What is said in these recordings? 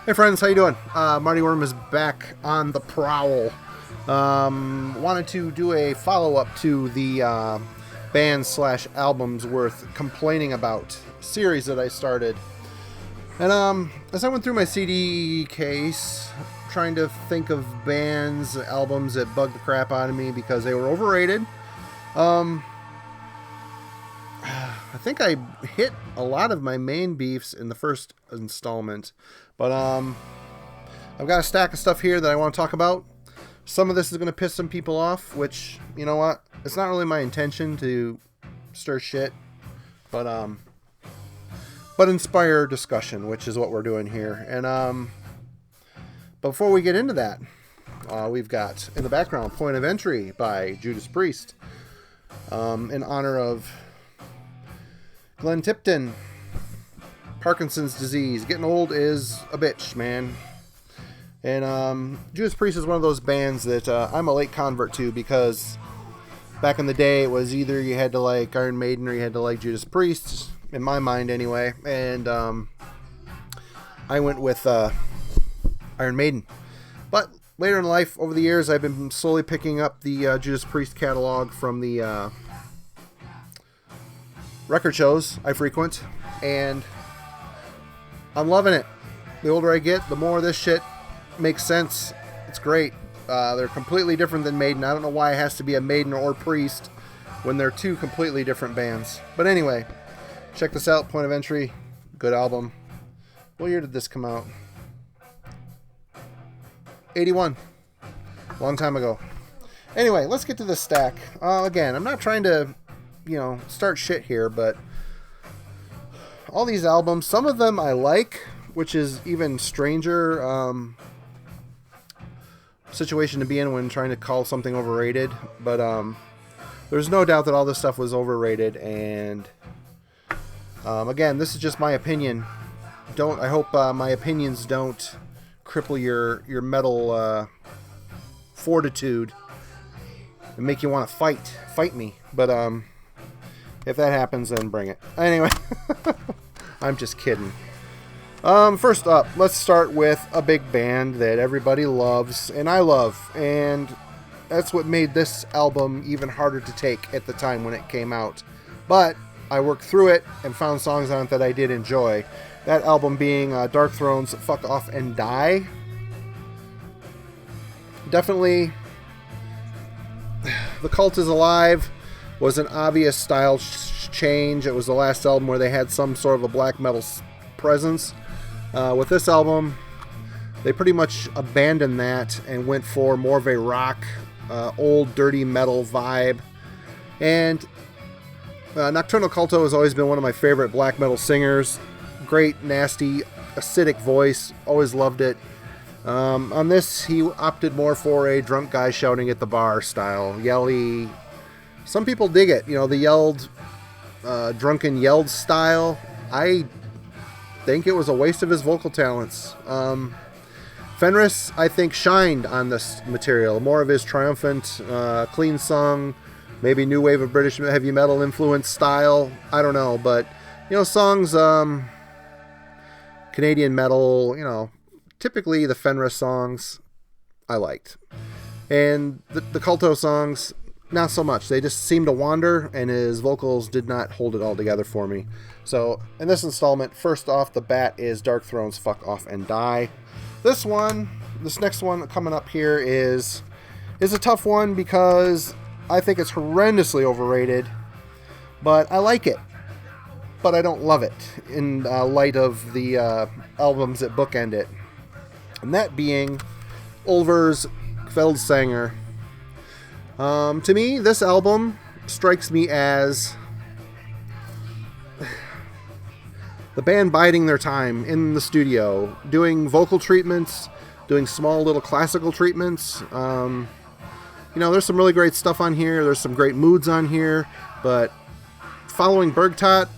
Hey friends, how you doing? Marty Worm is back on the prowl. Wanted to do a follow-up to the bands slash albums worth complaining about series that I started. And as I went through my CD case, trying to think of bands, albums that bugged the crap out of me because they were overrated. I think I hit a lot of my main beefs in the first installment, but I've got a stack of stuff here that I want to talk about. Some of this is going to piss some people off, which, you know what, it's not really my intention to stir shit, but inspire discussion, which is what we're doing here. And before we get into that, we've got in the background Point of Entry by Judas Priest, in honor of Glenn Tipton. Parkinson's disease. Getting old is a bitch, man. And Judas Priest is one of those bands that I'm a late convert to, because back in the day it was either you had to like Iron Maiden or you had to like Judas Priest, in my mind anyway. And I went with Iron Maiden. But later in life, over the years, I've been slowly picking up the Judas Priest catalog from the record shows I frequent, and I'm loving it. The older I get, the more this shit makes sense. It's great. They're completely different than Maiden. I don't know why it has to be a Maiden or Priest when they're two completely different bands. But anyway, check this out. Point of Entry. Good album. What year did this come out? 81. Long time ago. Anyway, let's get to this stack. Again, I'm not trying to, start shit here, but all these albums, some of them I like, which is even stranger situation to be in when trying to call something overrated. But there's no doubt that all this stuff was overrated, and again, this is just my opinion. I hope my opinions don't cripple your metal fortitude and make you want to fight me. But if that happens, then bring it. Anyway, I'm just kidding. First up, let's start with a big band that everybody loves and I love, and that's what made this album even harder to take at the time when it came out. But I worked through it and found songs on it that I did enjoy. That album being Dark Throne's Fuck Off and Die. Definitely, The Cult is Alive was an obvious style change. It was the last album where they had some sort of a black metal presence. With this album, they pretty much abandoned that and went for more of a rock, old dirty metal vibe. And Nocturnal Culto has always been one of my favorite black metal singers. Great, nasty, acidic voice. Always loved it. On this, he opted more for a drunk guy shouting at the bar style. Yelly. Some people dig it. The yelled, drunken yelled style. I think it was a waste of his vocal talents. Fenris, I think, shined on this material. More of his triumphant, clean sung, maybe new wave of British heavy metal influence style. I don't know, but, songs, Canadian metal, typically the Fenris songs I liked. And the Culto songs, not so much. They just seemed to wander, and his vocals did not hold it all together for me. So, in this installment, first off the bat is Dark Throne's Fuck Off and Die. This next one coming up here is a tough one because I think it's horrendously overrated, but I like it. But I don't love it in light of the albums that bookend it. And that being Ulver's Feldsanger. To me, this album strikes me as the band biding their time in the studio, doing vocal treatments, doing small little classical treatments. There's some really great stuff on here. There's some great moods on here, but following Bergtot,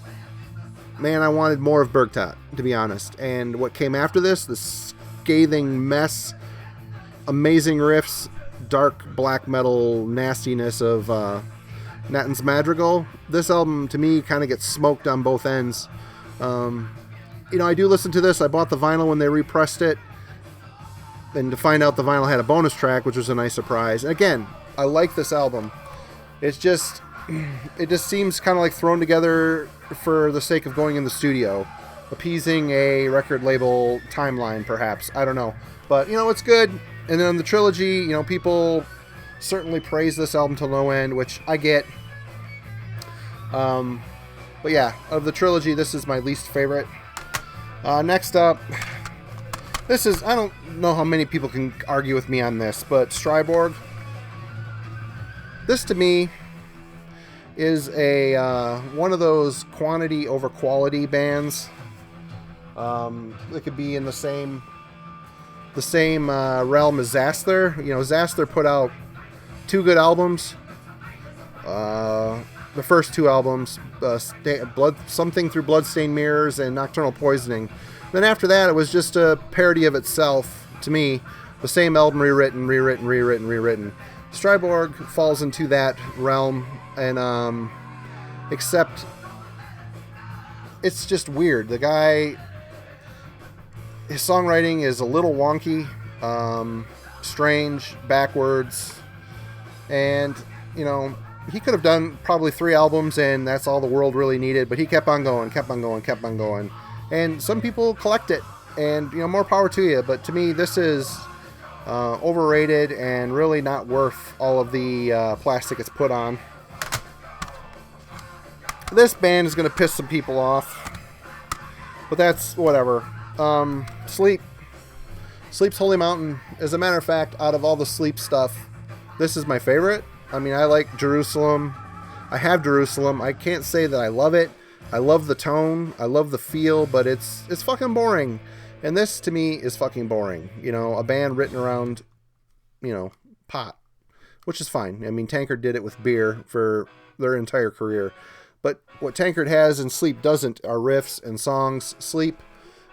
man, I wanted more of Bergtot, to be honest. And what came after this, the scathing mess, amazing riffs, dark black metal nastiness of Nathan's Madrigal. This album, to me, kind of gets smoked on both ends. I do listen to this. I bought the vinyl when they repressed it, and to find out the vinyl had a bonus track, which was a nice surprise. And again, I like this album. It just seems kind of like thrown together for the sake of going in the studio, appeasing a record label timeline, perhaps. I don't know. But, it's good. And then the trilogy, people certainly praise this album to no end, which I get. But yeah, of the trilogy, this is my least favorite. Next up, I don't know how many people can argue with me on this, but Striborg. This to me is one of those quantity over quality bands. It could be in the same realm as Xasthur. Xasthur put out 2 good albums. The first 2 albums, Something Through Bloodstained Mirrors and Nocturnal Poisoning. Then after that, it was just a parody of itself, to me. The same album rewritten. Striborg falls into that realm, and except it's just weird. The guy, his songwriting is a little wonky, strange, backwards, and he could have done probably 3 albums, and that's all the world really needed, but he kept on going. And some people collect it, and, more power to you. But to me, this is overrated and really not worth all of the plastic it's put on. This band is going to piss some people off, but that's whatever. Sleep's Holy Mountain. As a matter of fact, out of all the Sleep stuff, this is my favorite. I mean, I like Jerusalem. I have Jerusalem. I can't say that I love it. I love the tone. I love the feel, but it's fucking boring. And this, to me, is fucking boring. A band written around, pot, which is fine. I mean, Tankard did it with beer for their entire career. But what Tankard has and Sleep doesn't are riffs and songs. Sleep,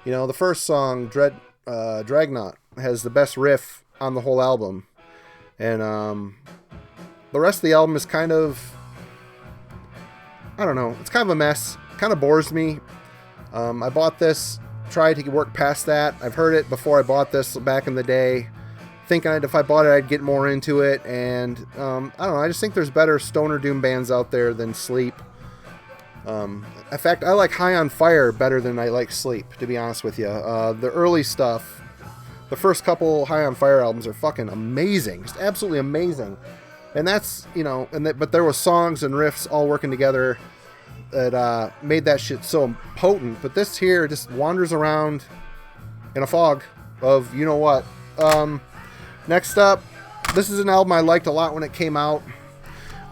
the first song, Dragnaut, has the best riff on the whole album. And the rest of the album is kind of, I don't know, it's kind of a mess. Kind of bores me. I bought this, tried to work past that. I've heard it before I bought this back in the day, thinking if I bought it, I'd get more into it. And I don't know, I just think there's better stoner doom bands out there than Sleep. In fact, I like High on Fire better than I like Sleep, to be honest with you. The early stuff, the first couple High on Fire albums are fucking amazing, just absolutely amazing. And that's, but there was songs and riffs all working together that made that shit so potent. But this here just wanders around in a fog of what. Next up, this is an album I liked a lot when it came out.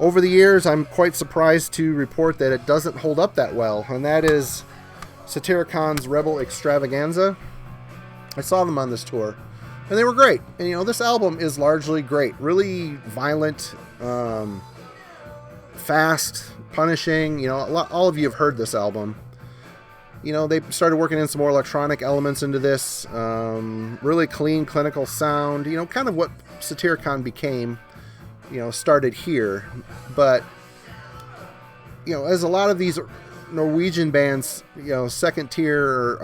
Over the years, I'm quite surprised to report that it doesn't hold up that well, and that is Satiricon's Rebel Extravaganza. I saw them on this tour, and they were great. And, this album is largely great. Really violent, fast, punishing. All of you have heard this album. They started working in some more electronic elements into this. Really clean, clinical sound. Kind of what Satyricon became. Started here. But, as a lot of these Norwegian bands, second tier,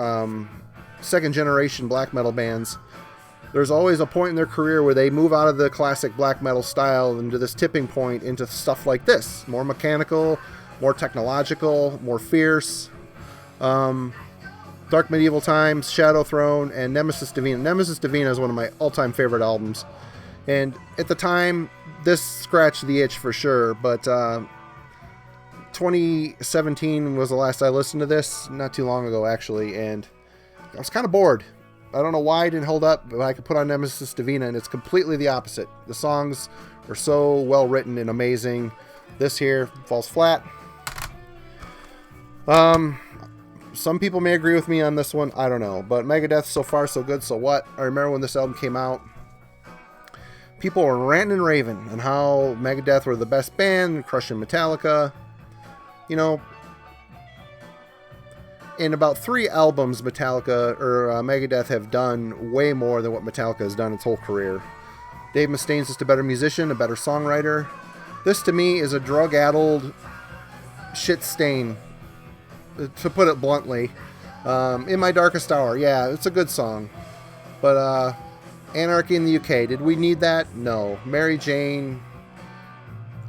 second generation black metal bands, there's always a point in their career where they move out of the classic black metal style into this tipping point into stuff like this. More mechanical, more technological, more fierce. Dark Medieval Times, Shadow Throne, and Nemesis Divina. Nemesis Divina is one of my all-time favorite albums. And at the time, this scratched the itch for sure, but 2017 was the last I listened to this, not too long ago actually, and I was kind of bored. I don't know why it didn't hold up, but I could put on Nemesis Divina, and it's completely the opposite. The songs are so well written and amazing. This here falls flat. Some people may agree with me on this one, I don't know, but Megadeth, So Far So Good, So What? I remember when this album came out, people were ranting and raving on how Megadeth were the best band, crushing Metallica. In about 3 albums, Megadeth have done way more than what Metallica has done its whole career. Dave Mustaine's just a better musician, a better songwriter. This, to me, is a drug-addled shit stain, to put it bluntly. In My Darkest Hour, yeah, it's a good song. But Anarchy in the UK, did we need that? No. Mary Jane,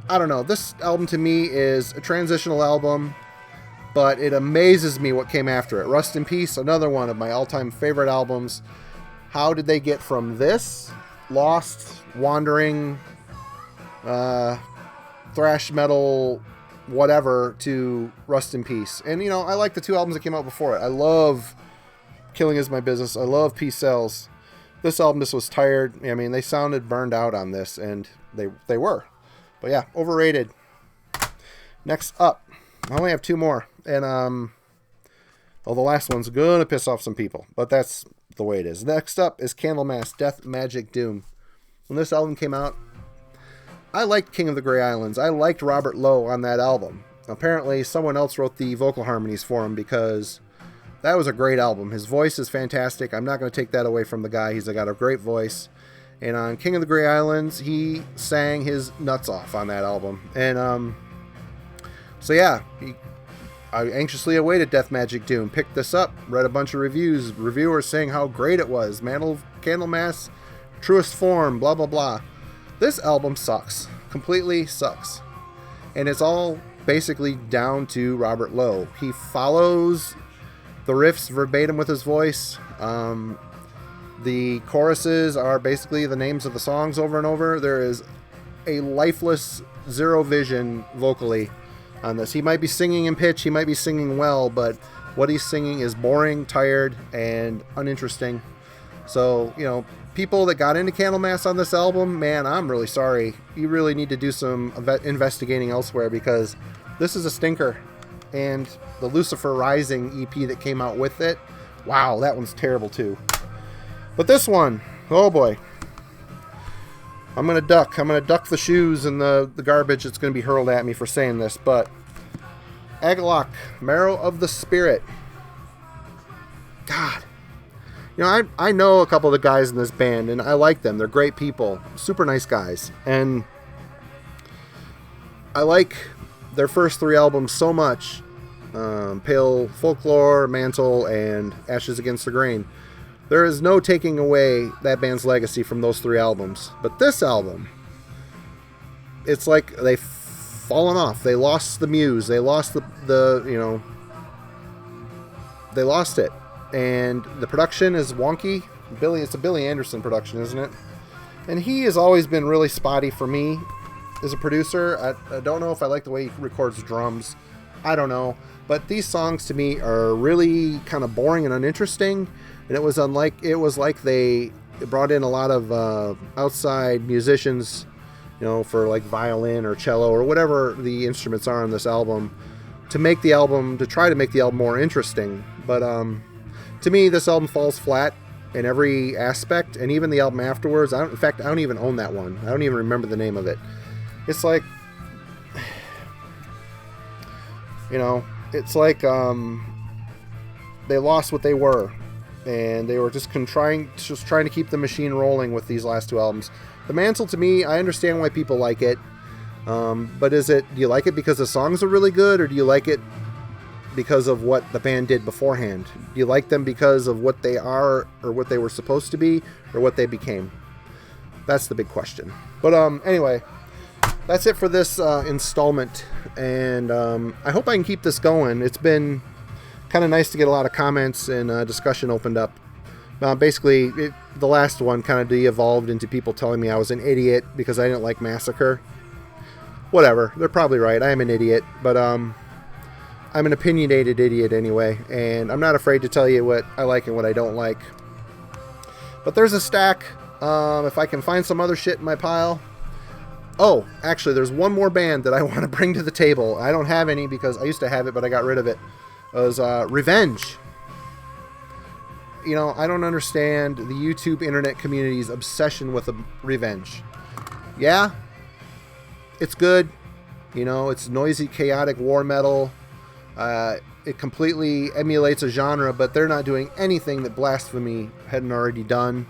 I don't know. This album to me is a transitional album, but it amazes me what came after it. Rust in Peace, another one of my all-time favorite albums. How did they get from this lost, wandering, thrash metal, whatever, to Rust in Peace? And, you know, I like the two albums that came out before it. I love Killing Is My Business. I love Peace Sells. This album just was tired. I mean, they sounded burned out on this, and they were. But yeah, overrated. Next up, I only have two more. And, well, the last one's going to piss off some people, but that's the way it is. Next up is Candlemas, Death, Magic, Doom. When this album came out, I liked King of the Grey Islands. I liked Robert Lowe on that album. Apparently, someone else wrote the vocal harmonies for him because that was a great album. His voice is fantastic. I'm not going to take that away from the guy. He's got a great voice. And on King of the Grey Islands, he sang his nuts off on that album. And so yeah, I anxiously awaited Death Magic Doom. Picked this up, read a bunch of reviews. Reviewers saying how great it was. Candlemas, truest form, blah, blah, blah. This album sucks. Completely sucks. And it's all basically down to Robert Lowe. He follows the riffs verbatim with his voice. The choruses are basically the names of the songs over and over. There is a lifeless, zero vision vocally on this. He might be singing in pitch, he might be singing well, but what he's singing is boring, tired, and uninteresting. So, you know, people that got into Candlemas on this album, man, I'm really sorry. You really need to do some investigating elsewhere because this is a stinker. And the Lucifer Rising EP that came out with it, wow, that one's terrible too. But this one, oh boy. I'm going to duck the shoes and the garbage that's going to be hurled at me for saying this, but Agalloch, Marrow of the Spirit. God. You know, I know a couple of the guys in this band, and I like them. They're great people. Super nice guys. And I like their first three albums so much. Pale Folklore, Mantle, and Ashes Against the Grain. There is no taking away that band's legacy from those three albums. But this album, it's like they've fallen off. They lost the muse. They lost the you know, they lost it. And the production is wonky. It's a Billy Anderson production, isn't it? And he has always been really spotty for me as a producer. I don't know if I like the way he records drums. I don't know. But these songs to me are really kind of boring and uninteresting. And it was like they brought in a lot of outside musicians, you know, for like violin or cello or whatever the instruments are on this album to try to make the album more interesting. But to me, this album falls flat in every aspect, and even the album afterwards. In fact, I don't even own that one. I don't even remember the name of it. It's like, you know, it's like they lost what they were. And they were just trying to keep the machine rolling with these last two albums. The Mantle, to me, I understand why people like it. But do you like it because the songs are really good, or do you like it because of what the band did beforehand? Do you like them because of what they are, or what they were supposed to be, or what they became? That's the big question. But anyway, that's it for this installment. And I hope I can keep this going. It's been kind of nice to get a lot of comments and discussion opened up. Basically, the last one kind of de-evolved into people telling me I was an idiot because I didn't like Massacre. Whatever, they're probably right. I am an idiot, but I'm an opinionated idiot anyway, and I'm not afraid to tell you what I like and what I don't like. But there's a stack. If I can find some other shit in my pile. Oh, actually, there's one more band that I want to bring to the table. I don't have any because I used to have it, but I got rid of it. It was Revenge. You know, I don't understand the YouTube internet community's obsession with Revenge. Yeah, it's good. You know, it's noisy, chaotic war metal. It completely emulates a genre, but they're not doing anything that Blasphemy hadn't already done.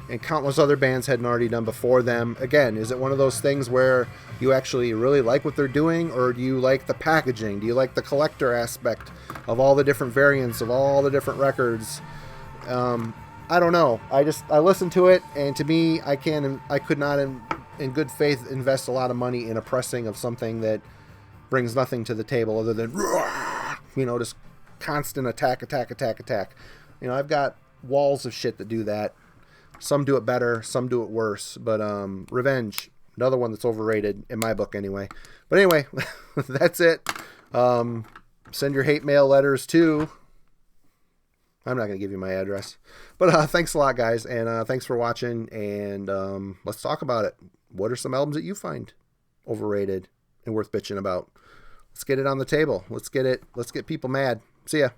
and countless other bands hadn't already done before them. Again, is it one of those things where you actually really like what they're doing, or do you like the packaging? Do you like the collector aspect of all the different variants of all the different records? I don't know. I listened to it, and to me, I could not in good faith invest a lot of money in a pressing of something that brings nothing to the table other than, you know, just constant attack. You know, I've got walls of shit that do that. Some do it better, some do it worse. But Revenge, another one that's overrated in my book anyway. But anyway, that's it. Send your hate mail letters to... I'm not going to give you my address. But thanks a lot, guys. And thanks for watching. And let's talk about it. What are some albums that you find overrated and worth bitching about? Let's get it on the table. Let's get people mad. See ya.